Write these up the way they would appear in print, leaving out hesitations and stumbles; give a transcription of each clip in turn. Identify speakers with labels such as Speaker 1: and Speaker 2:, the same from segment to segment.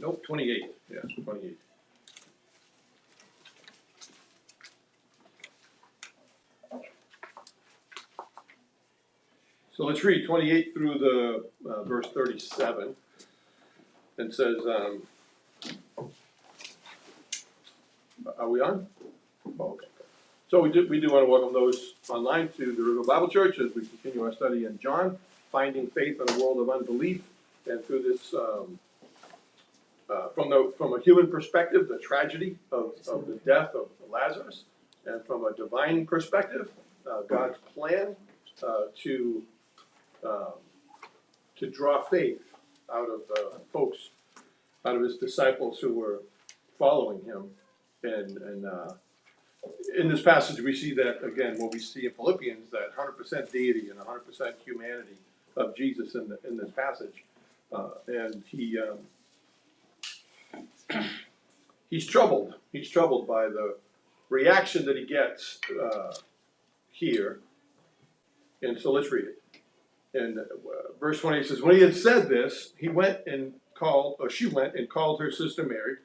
Speaker 1: Nope, 28. Yeah, 28. So let's read 28 through the verse 37. It says, are we on? Oh, okay. So we do want to welcome those online to the River Bible Church as we continue our study in John, finding faith in a world of unbelief, and through this, from a human perspective, the tragedy of the death of Lazarus, and from a divine perspective, God's plan to draw faith out of folks, out of his disciples who were following him, and in this passage, we see that, again, what we see in Philippians, that 100% deity and 100% humanity of Jesus in this passage. And he's troubled. He's troubled by the reaction that he gets here. And so let's read it. And verse 20 says, when he had said this, she went and called her sister Mary,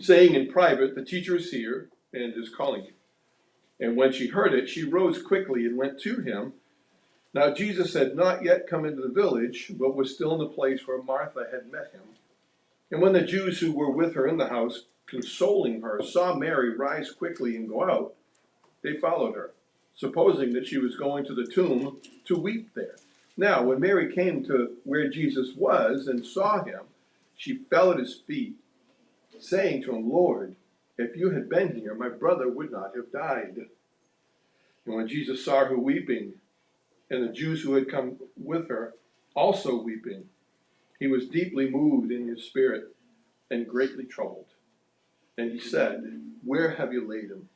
Speaker 1: saying in private, the teacher is here and is calling you. And when she heard it, she rose quickly and went to him. Now Jesus had not yet come into the village, but was still in the place where Martha had met him. And when the Jews who were with her in the house, consoling her, saw Mary rise quickly and go out, they followed her, supposing that she was going to the tomb to weep there. Now, when Mary came to where Jesus was and saw him, she fell at his feet, saying to him, Lord, if you had been here, my brother would not have died. And when Jesus saw her weeping, and the Jews who had come with her also weeping, he was deeply moved in his spirit and greatly troubled. And he said, where have you laid him?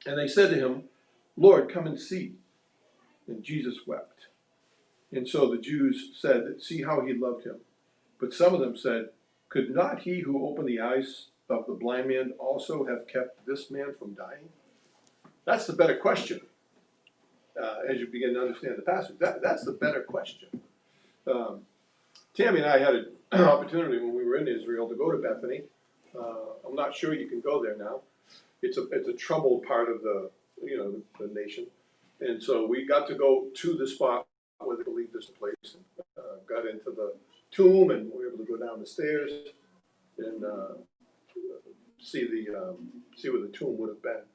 Speaker 1: And they said to him, Lord, come and see. And Jesus wept. And so the Jews said, see how he loved him. But some of them said, could not he who opened the eyes of the blind man also have kept this man from dying? That's the better question. As you begin to understand the passage, that's the better question. Tammy and I had an opportunity when we were in Israel to go to Bethany. I'm not sure you can go there now. It's a troubled part of the nation, and so we got to go to the spot where they believe this place. And, got into the tomb, and we were able to go down the stairs and see where the tomb would have been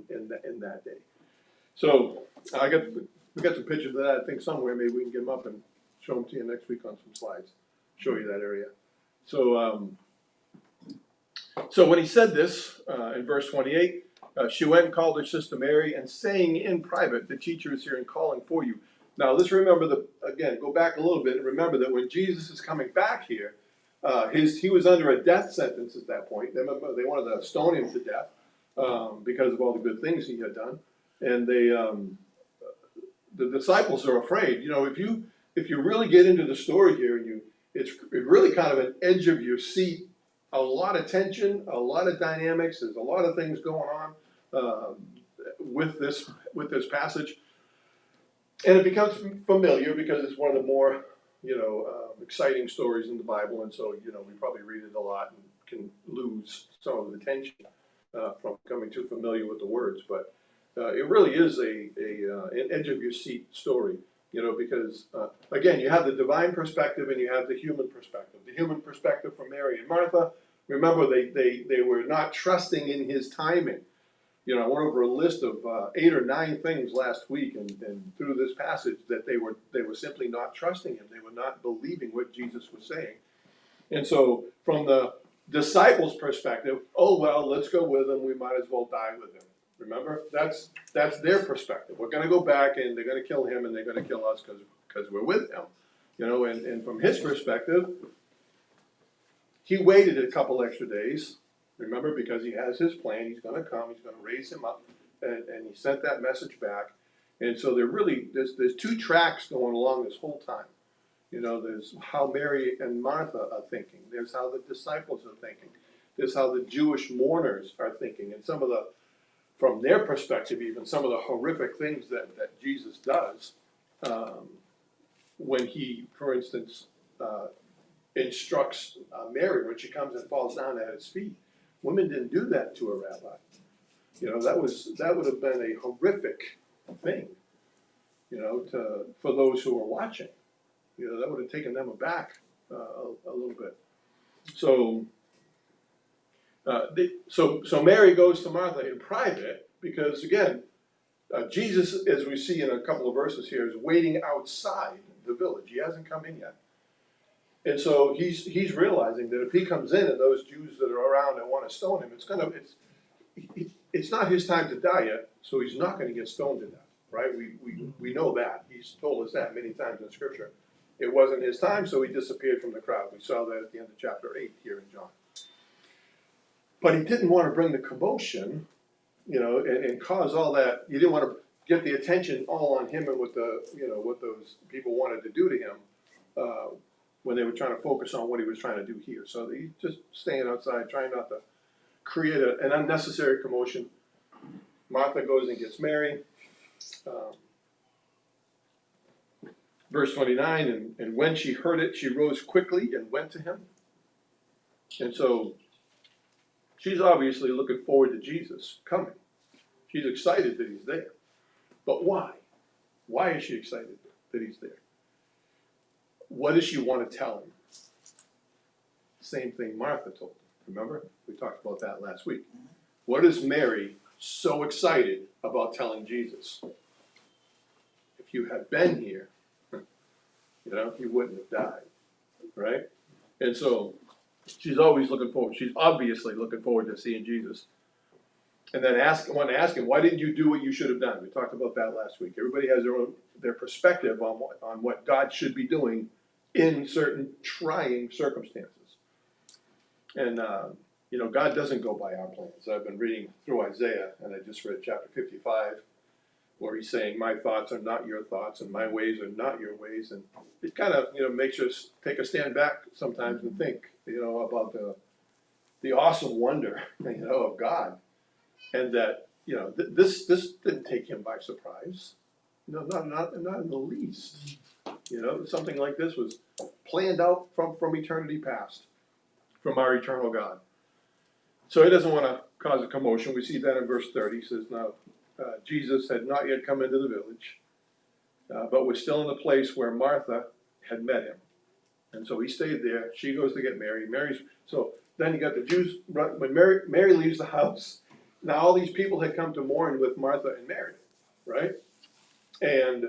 Speaker 1: in that day. So we got some pictures of that. I think somewhere maybe we can get them up and show them to you next week on some slides. Show you that area. So so when he said this in verse 28, she went and called her sister Mary, and saying in private, the teacher is here and calling for you. Now let's remember go back a little bit and remember that when Jesus is coming back here, he was under a death sentence at that point. They wanted to stone him to death because of all the good things he had done. And the disciples are afraid. If you really get into the story here, it's really kind of an edge of your seat. A lot of tension, a lot of dynamics. There's a lot of things going on with this passage, and it becomes familiar because it's one of the more exciting stories in the Bible, and so we probably read it a lot and can lose some of the tension from becoming too familiar with the words. But it really is an edge of your seat story, because again, you have the divine perspective and you have the human perspective. The human perspective from Mary and Martha. Remember, they were not trusting in his timing. I went over a list of 8 or 9 things last week, and through this passage that they were simply not trusting him. They were not believing what Jesus was saying. And so, from the disciples' perspective, oh well, let's go with him. We might as well die with him. Remember, that's their perspective. We're going to go back, and they're going to kill him, and they're going to kill us because we're with him. And from his perspective, he waited a couple extra days. Remember, because he has his plan. He's going to come. He's going to raise him up, and he sent that message back. And so there's 2 tracks going along this whole time. There's how Mary and Martha are thinking. There's how the disciples are thinking. There's how the Jewish mourners are thinking, and from their perspective, even some of the horrific things that Jesus does when he, for instance, instructs Mary when she comes and falls down at his feet. Women didn't do that to a rabbi. You know, that would have been a horrific thing, you know, for those who were watching. You know, that would have taken them aback a little bit. So, so Mary goes to Martha in private because, again, Jesus, as we see in a couple of verses here, is waiting outside the village. He hasn't come in yet. And so he's realizing that if he comes in and those Jews that are around and want to stone him, it's not his time to die yet, so he's not going to get stoned to death, right? We know that. He's told us that many times in Scripture. It wasn't his time, so he disappeared from the crowd. We saw that at the end of chapter 8 here in John. But he didn't want to bring the commotion, you know, and cause all that. He didn't want to get the attention all on him and what those people wanted to do to him when they were trying to focus on what he was trying to do here. So he's just staying outside, trying not to create an unnecessary commotion. Martha goes and gets Mary. Verse 29, and when she heard it, she rose quickly and went to him. And so she's obviously looking forward to Jesus coming. She's excited that he's there. But why? Why is she excited that he's there? What does she want to tell him? Same thing Martha told him. Remember? We talked about that last week. What is Mary so excited about telling Jesus? If you had been here, you know, he wouldn't have died, right? And so she's always looking forward. She's obviously looking forward to seeing Jesus. And then want to ask him, why didn't you do what you should have done? We talked about that last week. Everybody has their perspective on what God should be doing in certain trying circumstances. And, you know, God doesn't go by our plans. I've been reading through Isaiah, and I just read chapter 55, where he's saying, my thoughts are not your thoughts, and my ways are not your ways. And it kind of, you know, makes us take a stand back sometimes and think, you know, about the awesome wonder, you know, of God. And that, you know, this didn't take him by surprise. No, not in the least. You know, something like this was planned out from eternity past, from our eternal God. So he doesn't want to cause a commotion. We see that in verse 30. He says, now, Jesus had not yet come into the village, but was still in the place where Martha had met him. And so he stayed there. She goes to get Mary. So then you got the Jews. When Mary leaves the house, now all these people had come to mourn with Martha and Mary, right? And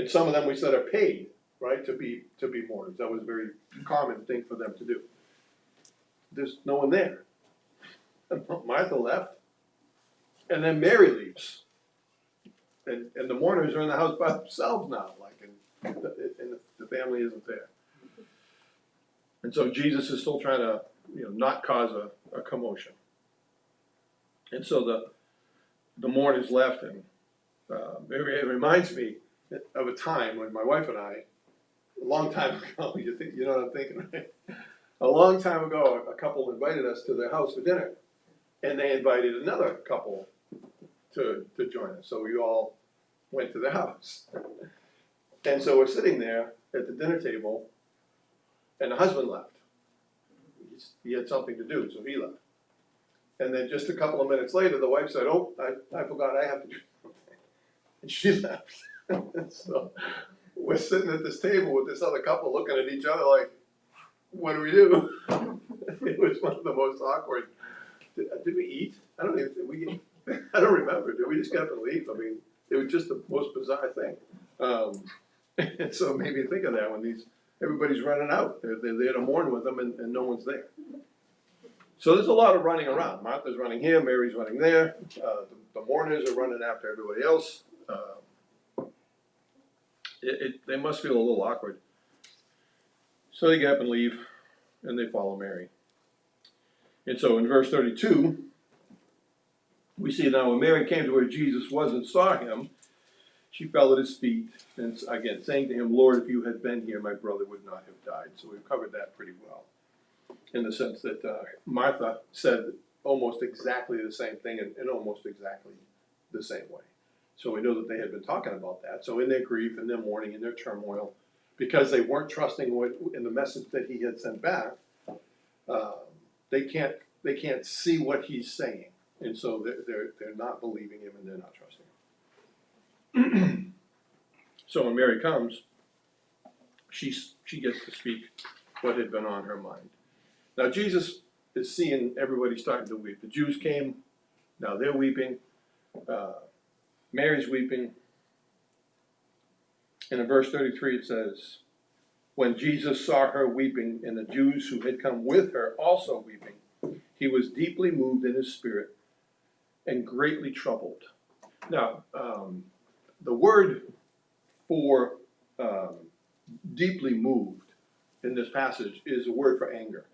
Speaker 1: some of them, we said, are paid, right, to be mourners. That was a very common thing for them to do. There's no one there. And Martha left, and then Mary leaves, and the mourners are in the house by themselves now, and the family isn't there. And so Jesus is still trying to, you know, not cause a commotion. And so the mourners left, and it reminds me of a time when my wife and I, a long time ago, you know what I'm thinking, right? A long time ago, a couple invited us to their house for dinner, and they invited another couple to join us. So we all went to their house. And so we're sitting there at the dinner table, and the husband left. He had something to do, so he left. And then just a couple of minutes later, the wife said, oh, I forgot I have to do something. And she left. So we're sitting at this table with this other couple looking at each other like, what do we do? It was one of the most awkward. Did we eat? I don't remember. Did we just get up and leave? I mean, it was just the most bizarre thing. And so it made me think of that when everybody's running out. They're there to mourn with them, and no one's there. So there's a lot of running around. Martha's running here, Mary's running there. The mourners are running after everybody else. They must feel a little awkward. So they get up and leave, and they follow Mary. And so in verse 32, we see now when Mary came to where Jesus was and saw him, she fell at his feet, and again, saying to him, Lord, if you had been here, my brother would not have died. So we've covered that pretty well, in the sense that Martha said almost exactly the same thing in almost exactly the same way. So we know that they had been talking about that. So in their grief, in their mourning, in their turmoil, because they weren't trusting in the message that he had sent back, they can't see what he's saying, and so they're not believing him and they're not trusting him. So when Mary comes, she gets to speak what had been on her mind. Now Jesus is seeing everybody starting to weep. The Jews came, now they're weeping. Mary's weeping. And in verse 33 it says, when Jesus saw her weeping, and the Jews who had come with her also weeping, he was deeply moved in his spirit and greatly troubled. Now, the word for deeply moved in this passage is a word for anger.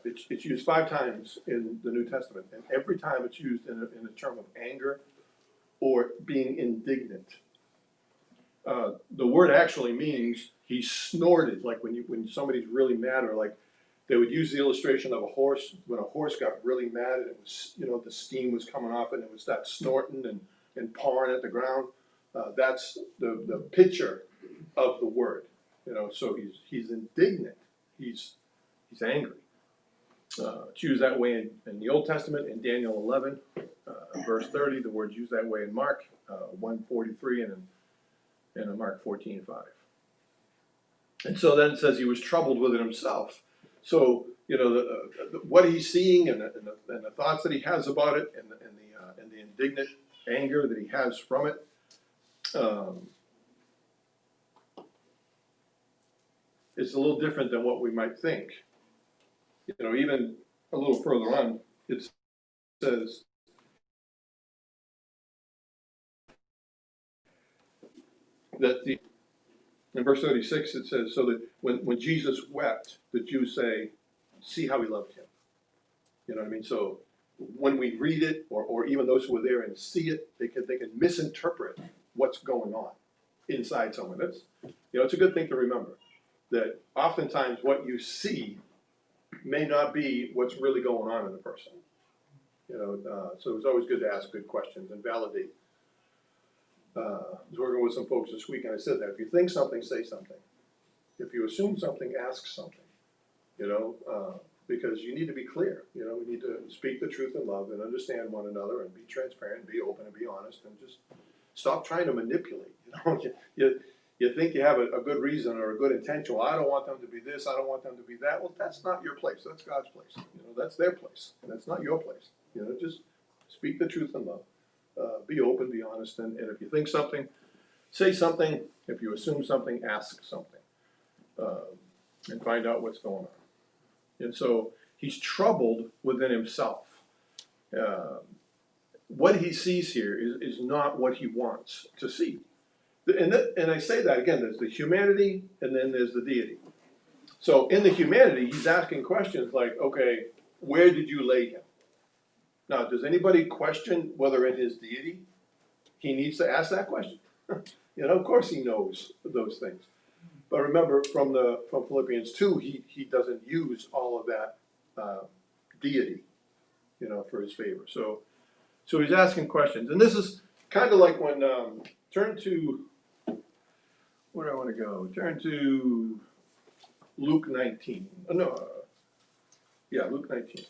Speaker 1: It's used 5 times in the New Testament, and every time it's used in a term of anger or being indignant. The word actually means he snorted, like when somebody's really mad, or like they would use the illustration of a horse. When a horse got really mad and it was, the steam was coming off it and it would start snorting and pawing at the ground. That's the picture of the word. So he's indignant. He's angry. It's used that way in the Old Testament, in Daniel 11, verse 30. The word's used that way in Mark 1:43 and in Mark 14:5. And so then it says he was troubled within himself. So what he's seeing and the thoughts that he has about it, and the indignant anger that he has from it, is a little different than what we might think. Even a little further on, it says that in verse 36 it says, so that when Jesus wept, the Jews say, see how he loved him. You know what I mean? So when we read it, or even those who were there and see it, they can misinterpret what's going on inside someone. That's it's a good thing to remember, that oftentimes what you see may not be what's really going on in the person. So it's always good to ask good questions and validate. I was working with some folks this week, and I said that if you think something, say something. If you assume something, ask something. Because you need to be clear. We need to speak the truth in love and understand one another and be transparent, and be open and be honest, and just stop trying to manipulate. You think you have a good reason or a good intention. Well, I don't want them to be this. I don't want them to be that. Well, that's not your place. That's God's place. That's their place. That's not your place. Just speak the truth in love. Be open, be honest, and if you think something, say something. If you assume something, ask something, and find out what's going on. And so he's troubled within himself. What he sees here is not what he wants to see. And I say that again, there's the humanity and then there's the deity. So in the humanity, he's asking questions like, okay, where did you lay him? Now, does anybody question whether in his deity he needs to ask that question? Of course he knows those things. But remember, from Philippians 2, he doesn't use all of that deity, for his favor. So he's asking questions, and this is kind of like when turn to where do I want to go? Turn to Luke 19. Luke 19.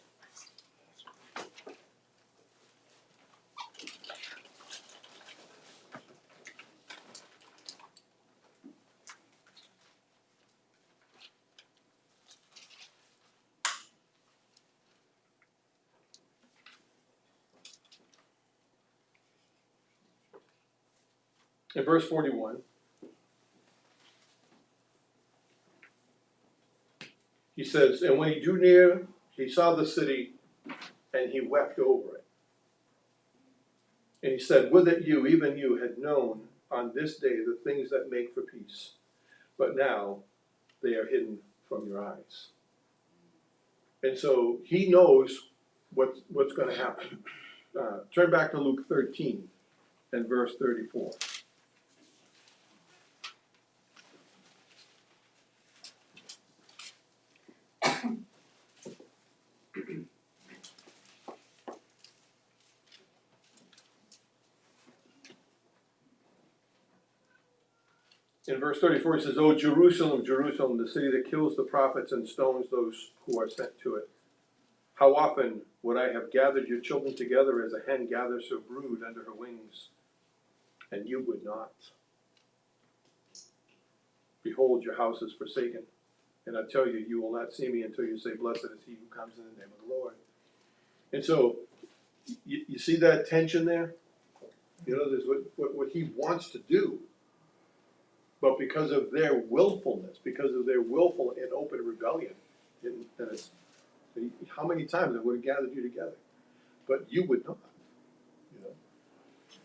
Speaker 1: In verse 41, he says, and when he drew near, he saw the city, and he wept over it. And he said, would that you, even you, had known on this day the things that make for peace, but now they are hidden from your eyes. And so he knows what's going to happen. Turn back to Luke 13 and verse 34. In verse 34 he says, "O Jerusalem, Jerusalem, the city that kills the prophets and stones those who are sent to it. How often would I have gathered your children together as a hen gathers her brood under her wings, and you would not. Behold, your house is forsaken. And I tell you, you will not see me until you say, blessed is he who comes in the name of the Lord." And so, you see that tension there? You know, there's what he wants to do. But because of their willfulness, because of their willful and open rebellion, and it's, how many times I would have gathered you together, but you would not. You know?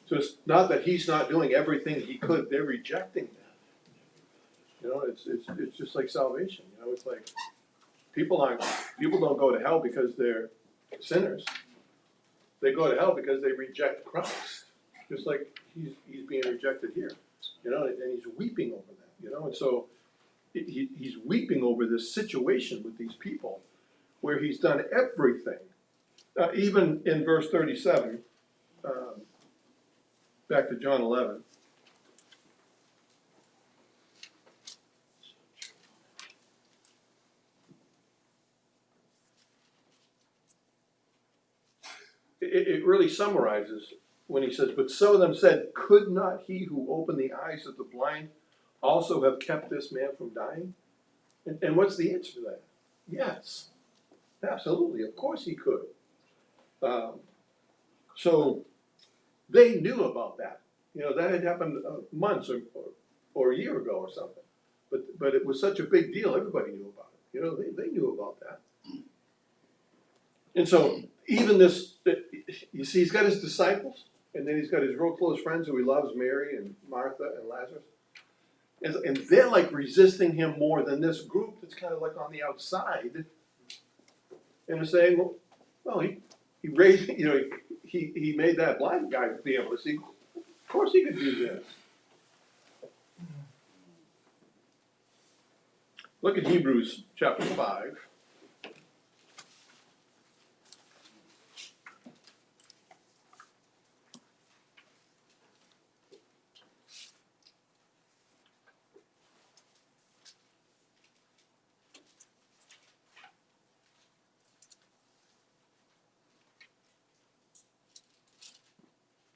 Speaker 1: So it's not that he's not doing everything he could, they're rejecting that. You know, it's just like salvation. You know, it's like people don't go to hell because they're sinners. They go to hell because they reject Christ. Just like he's being rejected here. You know, and he's weeping over that. You know, and so he's weeping over this situation with these people where he's done everything. Even in verse 37, back to John 11. It really summarizes when he says, "But some of them said, could not he who opened the eyes of the blind also have kept this man from dying?" And what's the answer to that? Yes, absolutely, of course he could. So they knew about that. You know, that had happened months or a year ago or something. But it was such a big deal, everybody knew about it. You know, they knew about that. And so even this, you see, he's got his disciples, and then he's got his real close friends who he loves, Mary and Martha and Lazarus. And they're like resisting him more than this group that's kind of like on the outside. And they're saying, well, he raised, you know, he made that blind guy be able to see. Of course he could do this. Look at Hebrews chapter 5.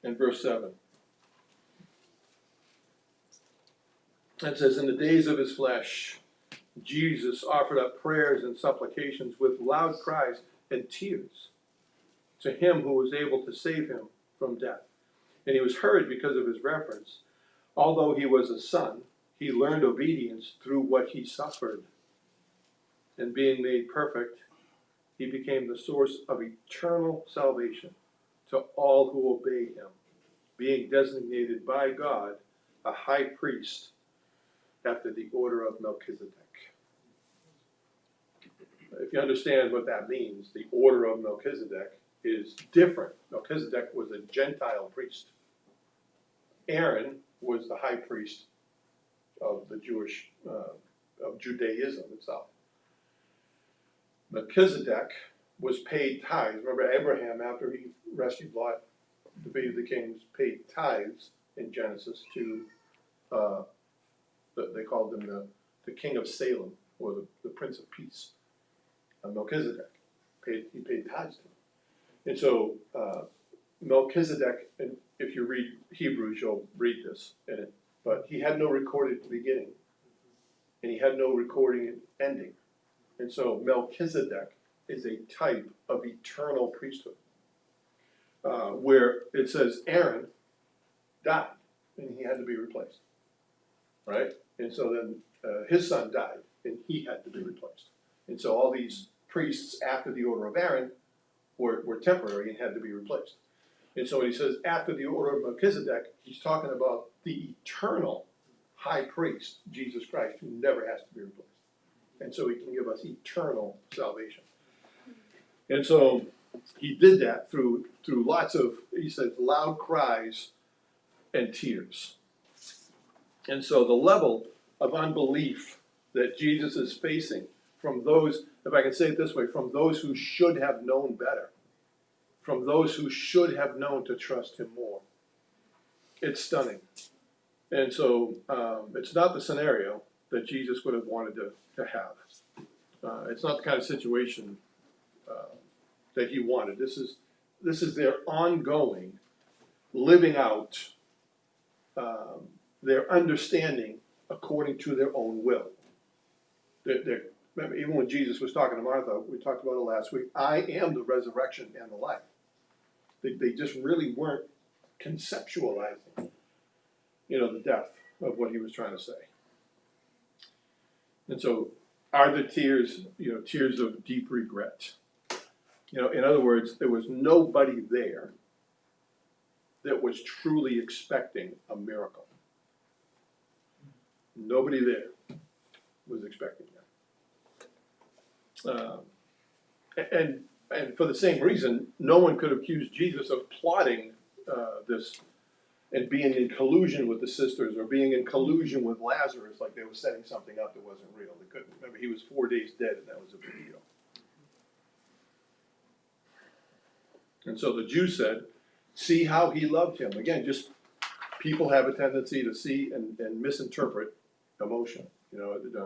Speaker 1: And verse 7. It says, "In the days of his flesh, Jesus offered up prayers and supplications with loud cries and tears to him who was able to save him from death. And he was heard because of his reverence. Although he was a son, he learned obedience through what he suffered. And being made perfect, he became the source of eternal salvation to all who obey him, being designated by God a high priest after the order of Melchizedek." If you understand what that means, the order of Melchizedek is different. Melchizedek was a Gentile priest. Aaron was the high priest of the of Judaism itself. Melchizedek was paid tithes. Remember Abraham, after he rescued Lot, defeated the kings, paid tithes in Genesis to, they called him the king of Salem, or the prince of peace. Melchizedek, he paid tithes to him. And so Melchizedek, and if you read Hebrews, you'll read this in it, but he had no recorded beginning, and he had no recording ending. And so Melchizedek is a type of eternal priesthood, where it says Aaron died, and he had to be replaced, right? And so then his son died, and he had to be replaced. And so all these priests after the order of Aaron were temporary and had to be replaced. And so when he says after the order of Melchizedek, he's talking about the eternal high priest, Jesus Christ, who never has to be replaced. And so he can give us eternal salvation. And so he did that through lots of, he said, loud cries and tears. And so the level of unbelief that Jesus is facing from those, if I can say it this way, from those who should have known better, from those who should have known to trust him more. It's stunning. And so it's not the scenario that Jesus would have wanted to have. It's not the kind of situation that he wanted. This is their ongoing living out their understanding according to their own will. Remember, even when Jesus was talking to Martha, we talked about it last week, I am the resurrection and the life. They just really weren't conceptualizing, the depth of what he was trying to say. And so, are the tears, tears of deep regret? In other words, there was nobody there that was truly expecting a miracle. Nobody there was expecting that. And for the same reason, no one could accuse Jesus of plotting this and being in collusion with the sisters or being in collusion with Lazarus, like they were setting something up that wasn't real. They couldn't. Remember, he was 4 days dead, and that was a big deal. And so the Jews said, see how he loved him. Again, just people have a tendency to see and misinterpret emotion,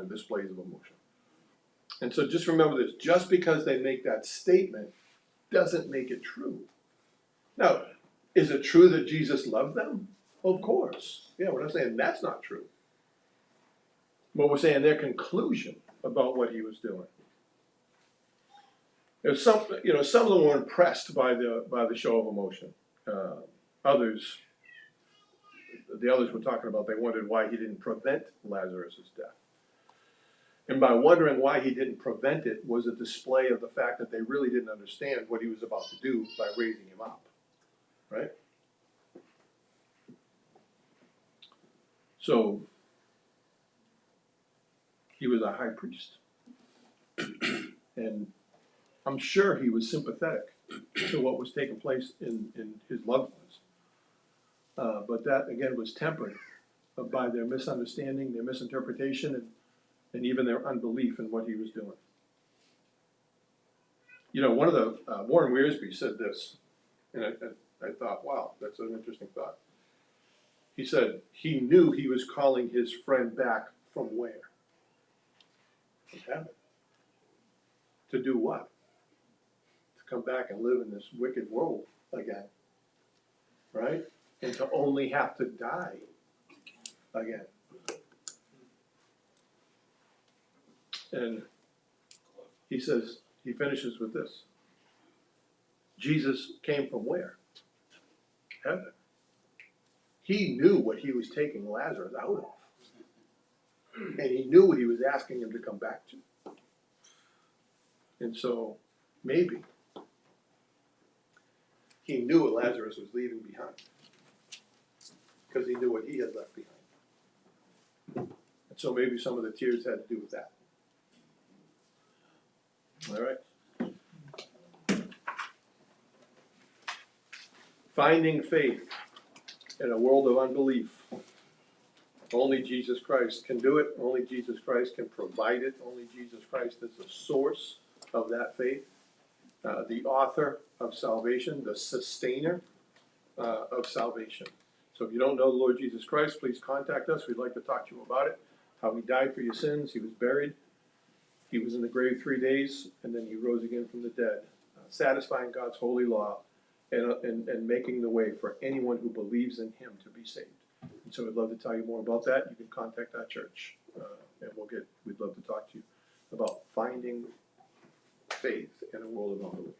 Speaker 1: displays of emotion. And so just remember this, just because they make that statement doesn't make it true. Now, is it true that Jesus loved them? Of course. Yeah, we're not saying that's not true. But we're saying their conclusion about what he was doing. Some of them were impressed by the show of emotion. The others were talking about, they wondered why he didn't prevent Lazarus' death. And by wondering why he didn't prevent it was a display of the fact that they really didn't understand what he was about to do by raising him up. Right? So, he was a high priest. And I'm sure he was sympathetic to what was taking place in his loved ones. But that, again, was tempered by their misunderstanding, their misinterpretation, and even their unbelief in what he was doing. One of the, Warren Wiersbe said this, and I thought, wow, that's an interesting thought. He said he knew he was calling his friend back from where? From heaven. To do what? To come back and live in this wicked world again. Right? And to only have to die again. And he finishes with this. Jesus came from where? Heaven. He knew what he was taking Lazarus out of. And he knew what he was asking him to come back to. And so, maybe, he knew what Lazarus was leaving behind. Because he knew what he had left behind. And so maybe some of the tears had to do with that. All right? Finding faith in a world of unbelief. Only Jesus Christ can do it. Only Jesus Christ can provide it. Only Jesus Christ is the source of that faith, the author of salvation, the sustainer of salvation. So if you don't know the Lord Jesus Christ, please contact us. We'd like to talk to you about it. How he died for your sins. He was buried. He was in the grave 3 days, and then he rose again from the dead, satisfying God's holy law and making the way for anyone who believes in him to be saved. And so we'd love to tell you more about that. You can contact our church, and we'd love to talk to you about finding faith in a world of unbelief.